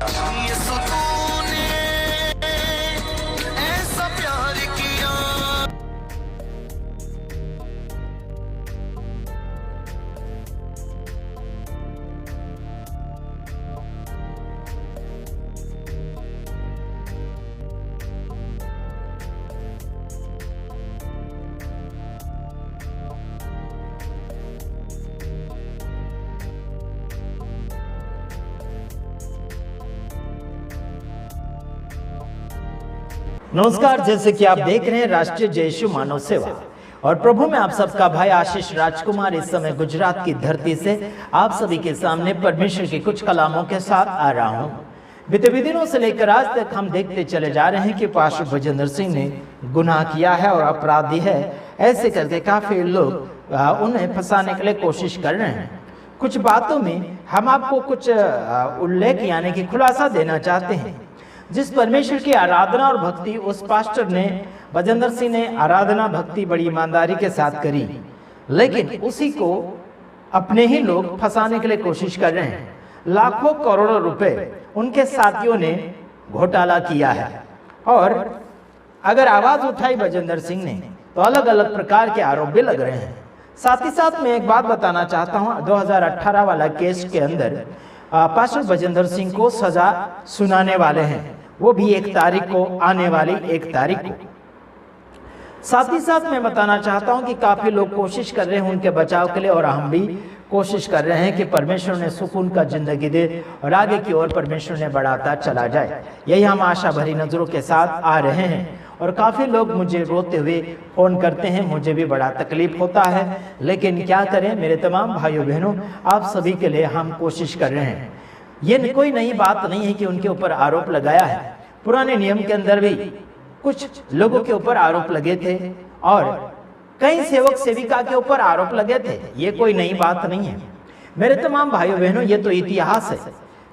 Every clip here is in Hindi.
यीशु तूने ऐसा प्यार किया। नमस्कार, जैसे कि आप देख रहे हैं राष्ट्रीय जय यीशु मानव सेवा और प्रभु में आप सबका भाई आशीष राजकुमार इस समय गुजरात की धरती से आप सभी के सामने परमेश्वर के कुछ कलामों के साथ आ रहा हूं। बीते दिनों से लेकर आज तक हम देखते चले जा रहे हैं कि पास्टर भजेंद्र सिंह ने गुनाह किया है और अपराधी है। ऐसे करके काफी लोग उन्हें फंसाने के लिए कोशिश कर रहे हैं। कुछ बातों में हम आपको कुछ उल्लेख यानी कि खुलासा देना चाहते हैं। जिस परमेश्वर की आराधना और भक्ति उस पास्टर ने भजेंद्र सिंह ने आराधना भक्ति बड़ी ईमानदारी के साथ करी, लेकिन उसी को अपने ही लोग फंसाने के लिए कोशिश कर रहे हैं। लाखों करोड़ों रुपए उनके साथियों ने घोटाला किया है और अगर आवाज उठाई भजेंद्र सिंह ने तो अलग अलग प्रकार के आरोप भी लग रहे हैं। साथ ही साथ मैं एक बात बताना चाहता हूं, 2018 वाला केस के अंदर पास्टर भजेंद्र सिंह को सजा सुनाने वाले हैं, वो भी 1 तारीख को, आने वाली 1 तारीख को। साथ ही साथ मैं बताना चाहता हूं कि काफी लोग कोशिश कर रहे हैं उनके बचाव के लिए और हम भी कोशिश कर रहे हैं कि परमेश्वर ने सुकून का जिंदगी दे और आगे की ओर परमेश्वर ने बढ़ाता चला जाए। यही हम आशा भरी नजरों के साथ आ रहे हैं और काफी लोग मुझे रोते हुए फोन करते हैं, मुझे भी बड़ा तकलीफ होता है, लेकिन क्या करें मेरे तमाम भाइयों बहनों, आप सभी के लिए हम कोशिश कर रहे हैं। ये कोई नई बात नहीं है कि उनके ऊपर आरोप लगाया है। पुराने नियम के अंदर भी कुछ लोगों के ऊपर आरोप लगे थे और कई सेवक सेविका के ऊपर आरोप लगे थे। ये कोई नई बात नहीं है मेरे तमाम भाइयों बहनों, ये तो इतिहास है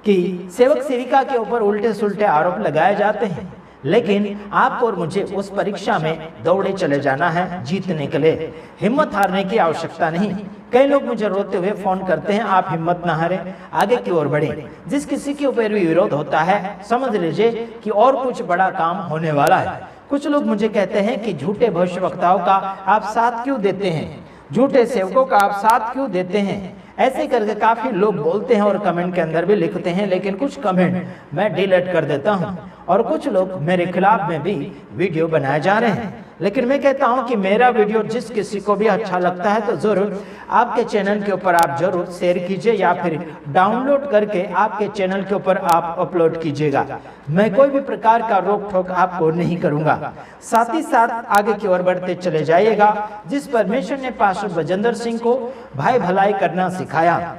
कि सेवक सेविका के ऊपर उल्टे सुल्टे आरोप लगाए जाते हैं, लेकिन आपको और मुझे उस परीक्षा में दौड़े चले जाना है जीतने के लिए। हिम्मत हारने की आवश्यकता नहीं। कई लोग मुझे रोते हुए फोन करते हैं, आप हिम्मत ना हारें, आगे की ओर बढ़ें। जिस किसी के ऊपर भी विरोध होता है समझ लीजिए कि और कुछ बड़ा काम होने वाला है। कुछ लोग मुझे कहते हैं कि झूठे भविष्यवक्ताओं का आप साथ क्यों देते हैं, झूठे सेवकों का आप साथ क्यों देते हैं। ऐसे करके काफी लोग बोलते हैं और कमेंट के अंदर भी लिखते हैं, लेकिन कुछ कमेंट मैं डिलीट कर देता हूं और कुछ लोग मेरे खिलाफ में भी वीडियो बनाए जा रहे हैं। लेकिन मैं कहता हूं कि मेरा वीडियो जिस किसी को भी अच्छा लगता है तो जरूर आपके चैनल के ऊपर आप जरूर शेयर कीजिए या फिर डाउनलोड करके आपके चैनल के ऊपर आप अपलोड कीजिएगा। मैं कोई भी प्रकार का रोक टोक आपको नहीं करूंगा। साथ ही साथ आगे की ओर बढ़ते चले जाइएगा। जिस परमेश्वर ने पास्टर भजेंद्र सिंह को भाई भलाई करना सिखाया,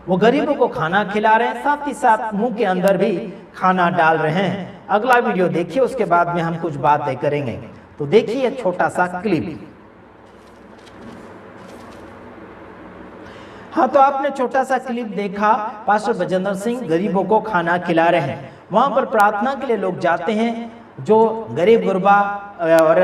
वो गरीबों को खाना खिला रहे हैं, साथ ही साथ मुंह के अंदर भी खाना डाल रहे हैं। अगला वीडियो देखिए, उसके बाद में हम कुछ बातें करेंगे। तो देखिए छोटा सा क्लिप। हाँ, तो आपने छोटा सा क्लिप देखा। पास्टर भजेंद्र सिंह गरीबों को खाना खिला रहे हैं। वहां पर प्रार्थना के लिए लोग जाते हैं, जो गरीब गुरबा और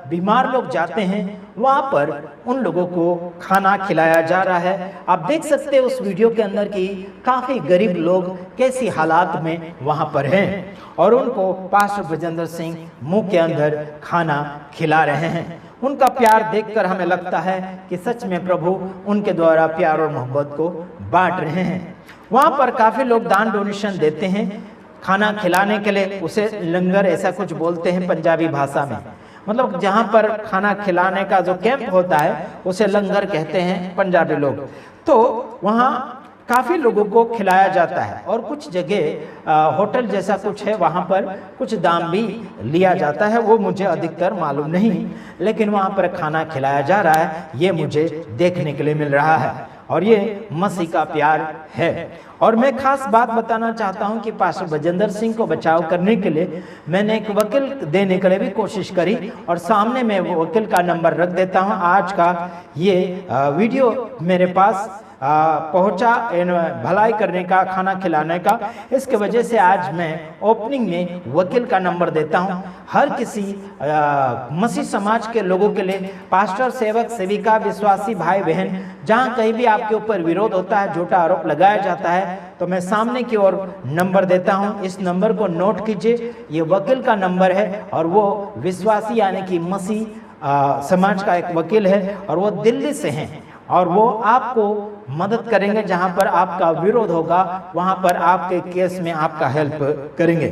बीमार लोग जाते हैं, वहां पर उन लोगों को खाना खिलाया जा रहा है। आप देख सकते हैं उस वीडियो के अंदर कि काफी गरीब लोग कैसी हालात में वहां पर हैं और उनको पास्टर भजेंद्र सिंह मुंह के अंदर खाना खिला रहे हैं। उनका प्यार देखकर हमें लगता है कि सच में प्रभु उनके द्वारा प्यार और मोहब्बत को बांट रहे हैं। वहां पर काफी लोग दान डोनेशन देते हैं खाना खिलाने के लिए। उसे लंगर ऐसा कुछ बोलते हैं पंजाबी भाषा में, मतलब जहां पर खाना खिलाने का जो कैंप होता है उसे लंगर कहते हैं पंजाबी लोग। तो वहां काफी लोगों को खिलाया जाता है और कुछ जगह होटल जैसा कुछ है, वहां पर कुछ दाम भी लिया जाता है। वो मुझे अधिकतर मालूम नहीं, लेकिन वहां पर खाना खिलाया जा रहा है, ये मुझे देखने के लिए मिल रहा है और ये मसीह का प्यार है। और मैं खास बात बताना चाहता हूं कि पास्टर भजेंद्र सिंह को बचाव करने के लिए मैंने एक वकील देने के लिए भी कोशिश करी और सामने मैं वो वकील का नंबर रख देता हूं। आज का ये वीडियो मेरे पास पहुंचा भलाई करने का, खाना खिलाने का। इसके वजह से आज मैं ओपनिंग में वकील का नंबर देता हूं। हर किसी मसीह समाज के लोगों के लिए, पास्टर, सेवक, सेविका, विश्वासी भाई बहन, जहां कहीं भी आपके ऊपर विरोध होता है, झूठा आरोप लगाया जाता है, तो मैं सामने की ओर नंबर देता हूं। इस नंबर को नोट कीजिए, ये वकील का नंबर है और वो विश्वासी यानी कि मसीह समाज का एक वकील है और वो दिल्ली से हैं और वो आपको मदद करेंगे। जहां पर आपका विरोध होगा वहां पर आपके केस में आपका हेल्प करेंगे।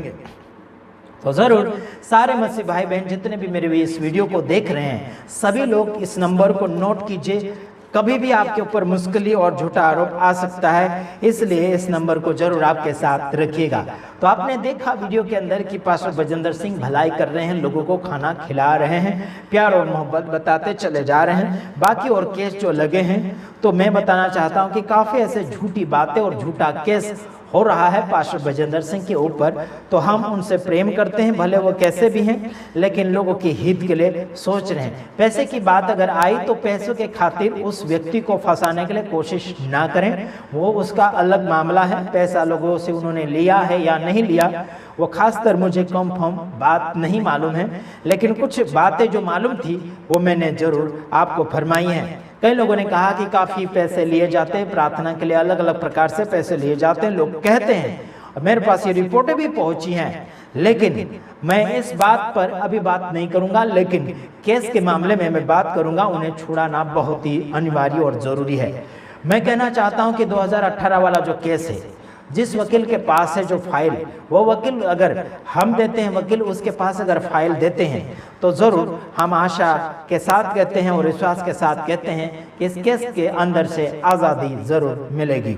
तो जरूर सारे मसीह भाई बहन जितने भी मेरे इस वीडियो को देख रहे हैं, सभी लोग इस नंबर को नोट कीजिए। कभी भी आपके ऊपर मुश्किल और झूठा आरोप आ सकता है, इसलिए इस नंबर को जरूर आपके साथ रखिएगा। तो आपने देखा वीडियो के अंदर कि पास्टर बजेंद्र सिंह भलाई कर रहे हैं, लोगों को खाना खिला रहे हैं, प्यार और मोहब्बत बताते चले जा रहे हैं। बाकी और केस जो लगे हैं, तो मैं बताना चाहता हूं कि काफी ऐसे झूठी बातें और झूठा केस हो रहा है पास्टर बजेंद्र सिंह के ऊपर। तो हम उनसे प्रेम करते हैं, भले वो कैसे भी हैं, लेकिन लोगों के हित के लिए सोच रहे हैं। पैसे की बात अगर आई तो पैसों के खातिर उस व्यक्ति को फंसाने के लिए कोशिश ना करें, वो उसका अलग मामला है। पैसा लोगों से उन्होंने लिया है या नहीं लिया, वो खासकर मुझे कंफर्म बात नहीं मालूम है, लेकिन कुछ बातें जो मालूम थी वो मैंने जरूर आपको फरमाई हैं। कई लोगों ने कहा कि काफ़ी पैसे लिए जाते हैं, प्रार्थना के लिए अलग अलग प्रकार से पैसे लिए जाते हैं, लोग कहते हैं। और मेरे पास ये रिपोर्टें भी पहुंची हैं, लेकिन मैं इस बात पर अभी बात नहीं करूंगा। लेकिन केस के मामले में मैं बात करूंगा, उन्हें छुड़ाना बहुत ही अनिवार्य और ज़रूरी है। मैं कहना चाहता हूं कि 2018 वाला जो केस है, जिस वकील के पास है जो फाइल, वो वकील अगर हम देते हैं, वकील उसके पास अगर फाइल देते हैं, तो ज़रूर हम आशा के साथ कहते हैं और विश्वास के साथ कहते हैं कि इस केस के अंदर से आज़ादी ज़रूर मिलेगी।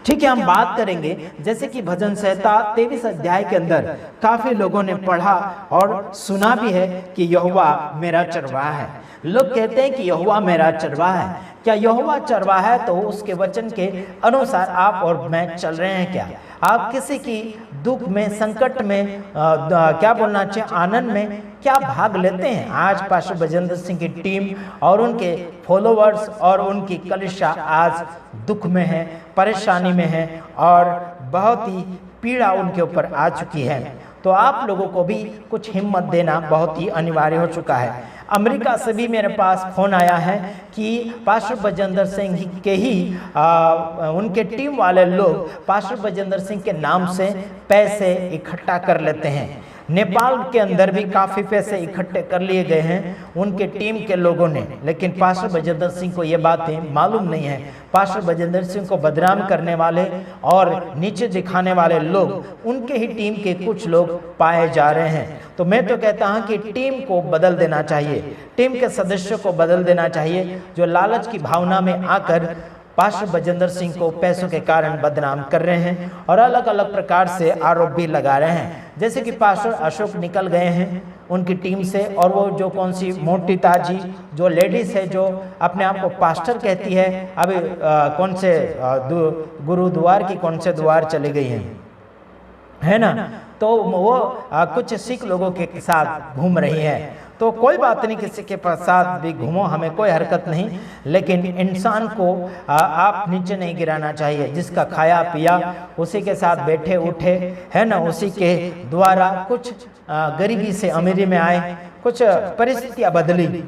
ठीक है, हम बात करेंगे जैसे कि भजन संहिता 23 अध्याय के अंदर काफ़ी लोगों ने पढ़ा और सुना भी है कि यहोवा मेरा चरवाहा है। लोग कहते हैं कि यहोवा मेरा चरवाहा है। क्या यहोवा चरवाहा है तो उसके वचन के अनुसार आप और मैं चल रहे हैं क्या? आप किसी की दुख में, संकट में, क्या बोलना चाहिए, आनंद में क्या भाग लेते हैं? आज पास्टर बजेंद्र सिंह की टीम और उनके फॉलोवर्स और उनकी कलीसिया आज दुख में है, परेशानी में है और बहुत ही पीड़ा उनके ऊपर आ चुकी है। तो आप लोगों को भी कुछ हिम्मत देना बहुत ही अनिवार्य हो चुका है। अमेरिका से भी मेरे पास फ़ोन आया है कि पास्टर बजेंद्र सिंह के ही उनके टीम वाले लोग पास्टर बजेंद्र सिंह के नाम से पैसे इकट्ठा कर लेते हैं। नेपाल के अंदर भी काफ़ी पैसे इकट्ठे कर लिए गए हैं उनके टीम के लोगों ने, लेकिन पास्टर बजेंद्र सिंह को ये बातें मालूम नहीं है। पास्टर बजेंद्र सिंह को बदनाम करने वाले और नीचे दिखाने वाले लोग उनके ही टीम के कुछ लोग पाए जा रहे हैं। तो मैं तो कहता हूं कि टीम को बदल देना चाहिए, टीम के सदस्यों को बदल देना चाहिए, जो लालच की भावना में आकर पास्टर बजेंद्र सिंह को पैसों के कारण बदनाम कर रहे हैं और अलग अलग प्रकार से आरोप भी लगा रहे हैं। जैसे कि पास्टर अशोक निकल गए हैं उनकी टीम से, और वो जो कौन सी मोटी ताजी जो लेडीज़ है जो अपने आप को पास्टर कहती है, अभी कौन से गुरुद्वार की कौन से द्वार चली गई हैं, है ना? तो वो कुछ सिख लोगों के साथ घूम रही है। तो कोई बात नहीं, किसी के साथ भी घूमो, हमें कोई हरकत नहीं, लेकिन इंसान को आप नीचे नहीं गिराना चाहिए। जिसका खाया पिया उसी के साथ बैठे उठे, है ना, उसी के द्वारा कुछ गरीबी से अमीरी में आए, कुछ परिस्थितियाँ बदली,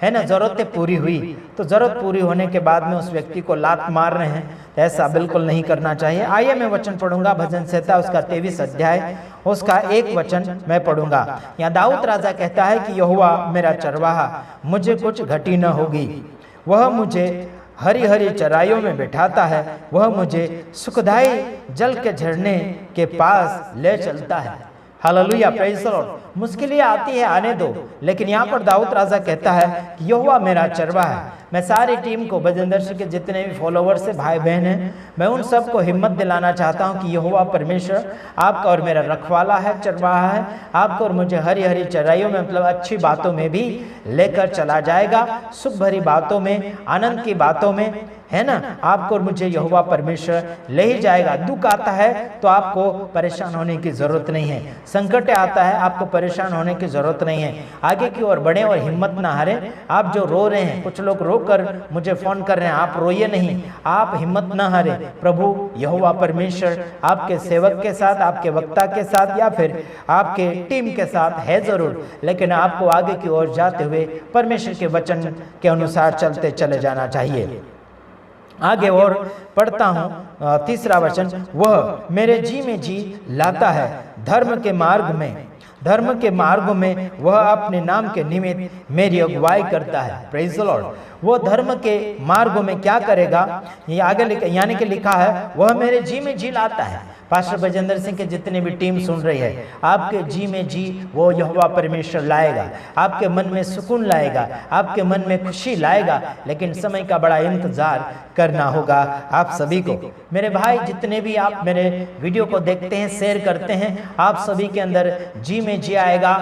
है ना, ज़रूरतें पूरी हुई, तो ज़रूरत पूरी होने के बाद में उस व्यक्ति को लात मार रहे हैं, तो ऐसा बिल्कुल नहीं करना चाहिए। आइए मैं वचन पढ़ूंगा, भजन संहिता उसका 23 अध्याय उसका एक वचन मैं पढ़ूंगा। यहाँ दाऊद राजा कहता है कि यहोवा मेरा चरवाहा, मुझे कुछ घटी न होगी। वह मुझे हरी हरी चराइयों में बैठाता है, वह मुझे सुखदायी जल के झरने के पास ले चलता है। Hallelujah, praise the Lord. मुश्किलें आती है, आने दो, लेकिन यहाँ पर दाऊद राजा कहता है कि यहोवा मेरा चरवाहा है। मैं सारी टीम को, बजेंद्र सिंह के जितने भी फॉलोवर्स से भाई बहन हैं, मैं उन सबको हिम्मत दिलाना चाहता हूँ कि यहोवा परमेश्वर आपका और मेरा रखवाला है, चरवाहा है। आपको और मुझे हरी हरी चराइयों में, मतलब अच्छी बातों में भी लेकर चला जाएगा, सुख भरी बातों में, आनंद की बातों में, है ना, आपको और मुझे यहोवा परमेश्वर ले ही जाएगा। दुख आता है तो आपको परेशान होने की जरूरत नहीं है, संकट आता है आपको परेशान होने की जरूरत नहीं है। आगे की ओर बढ़े और हिम्मत ना हारे। आप जो रो रहे हैं, कुछ लोग रो कर मुझे फोन कर रहे हैं, आप रोइए नहीं, आप हिम्मत ना हारे। प्रभु यहोवा परमेश्वर आपके सेवक के साथ, आपके वक्ता के साथ या फिर आपके टीम के साथ है जरूर, लेकिन आपको आगे की ओर जाते हुए परमेश्वर के वचन के अनुसार चलते चले जाना चाहिए। आगे और पढ़ता हूँ, तीसरा वचन, वह मेरे जी में जी लाता है, धर्म के मार्ग में वह अपने नाम के निमित्त मेरी अगुवाई करता है। Praise the Lord. वो धर्म के मार्गों में क्या करेगा, ये आगे यानी कि लिखा है, वह मेरे जी में जी लाता है। पास्टर बजेंद्र सिंह के जितने भी टीम सुन रही है, आपके जी में जी वो यहोवा परमेश्वर लाएगा, आपके मन में सुकून लाएगा, आपके मन में खुशी लाएगा, लेकिन समय का बड़ा इंतजार करना होगा आप सभी को। मेरे भाई जितने भी आप मेरे वीडियो को देखते हैं, शेयर करते हैं, आप सभी के अंदर जी में जी आएगा,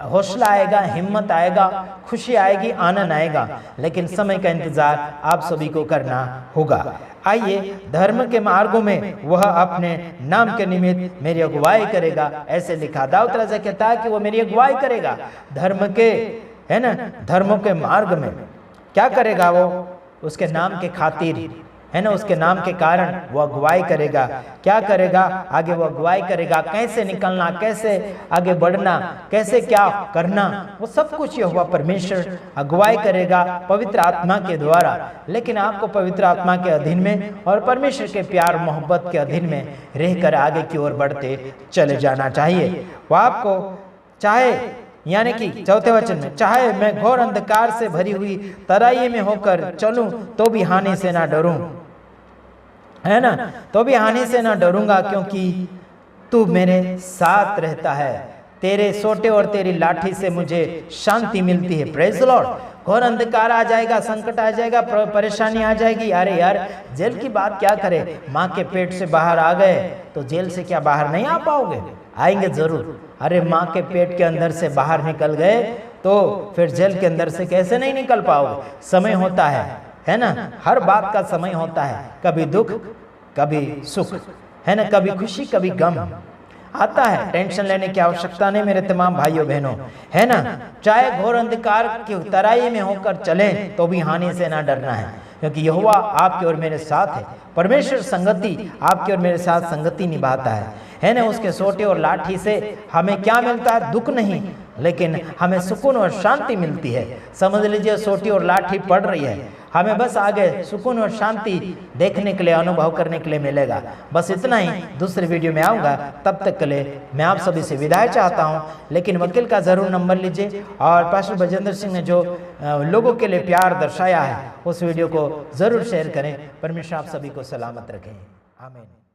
हौसला आएगा, हिम्मत आएगा, खुशी आएगी, आनंद आएगा, लेकिन समय का इंतजार आप सभी को करना होगा। आइए, धर्म के मार्गों में वह अपने नाम के निमित्त मेरी अगुवाई करेगा, ऐसे लिखा। दाऊद राजा कहता है कि वो मेरी अगुवाई करेगा धर्म के, है ना, धर्मों के मार्ग में। क्या करेगा वो? उसके नाम के खातिर, है ना, उसके नाम के कारण वो अगुवाई करेगा। क्या करेगा? आगे वो अगुवाई करेगा, कैसे निकलना, कैसे आगे बढ़ना, कैसे क्या करना, वो सब कुछ यहोवा परमेश्वर अगुवाई करेगा पवित्र आत्मा के द्वारा। लेकिन आपको पवित्र आत्मा के अधीन में और परमेश्वर के प्यार मोहब्बत के अधीन में रहकर आगे की ओर बढ़ते चले जाना चाहिए। वो आपको चाहे, यानी कि चौथे वचन में, चाहे मैं घोर अंधकार से भरी हुई तराई में होकर चलूं तो भी हानि से ना डरूं, है ना, तो भी हानि से ना डरूंगा, क्योंकि तू मेरे साथ रहता है, तेरे सोटे और तेरी लाठी से मुझे शांति मिलती है। Praise the Lord. घोर अंधकार आ जाएगा, संकट आ जाएगा, परेशानी आ जाएगी। अरे यार, जेल की बात क्या करें, माँ के पेट से बाहर आ गए तो जेल से क्या बाहर नहीं आ पाओगे? आएंगे जरूर। अरे माँ के पेट के अंदर से बाहर निकल गए तो फिर जेल के अंदर से कैसे नहीं निकल पाओगे? समय होता है ना, हर बात का समय होता है, कभी दुख कभी सुख, है ना, कभी खुशी कभी गम आता है। टेंशन लेने की आवश्यकता नहीं मेरे तमाम भाइयों बहनों, है ना। चाहे घोर अंधकार की तराई में होकर चलें तो भी हानि से ना डरना है, क्योंकि यहोवा आपके और मेरे साथ है। परमेश्वर संगति आपके और मेरे साथ संगति निभाता है ना। उसके सोटे और लाठी से हमें क्या मिलता है? दुख नहीं, लेकिन हमें सुकून और शांति मिलती है। समझ लीजिए, सोटी और लाठी पड़ रही है, हमें बस आगे सुकून और शांति देखने के लिए, अनुभव करने के लिए मिलेगा। बस इतना ही। दूसरे वीडियो में आऊँगा, तब तक के लिए मैं आप सभी से विदाई चाहता हूँ। लेकिन वकील का ज़रूर नंबर लीजिए, और पास्टर बजेंद्र सिंह ने जो लोगों के लिए प्यार दर्शाया है, उस वीडियो को ज़रूर शेयर करें। परमेश्वर आप सभी को सलामत रखें। आमीन।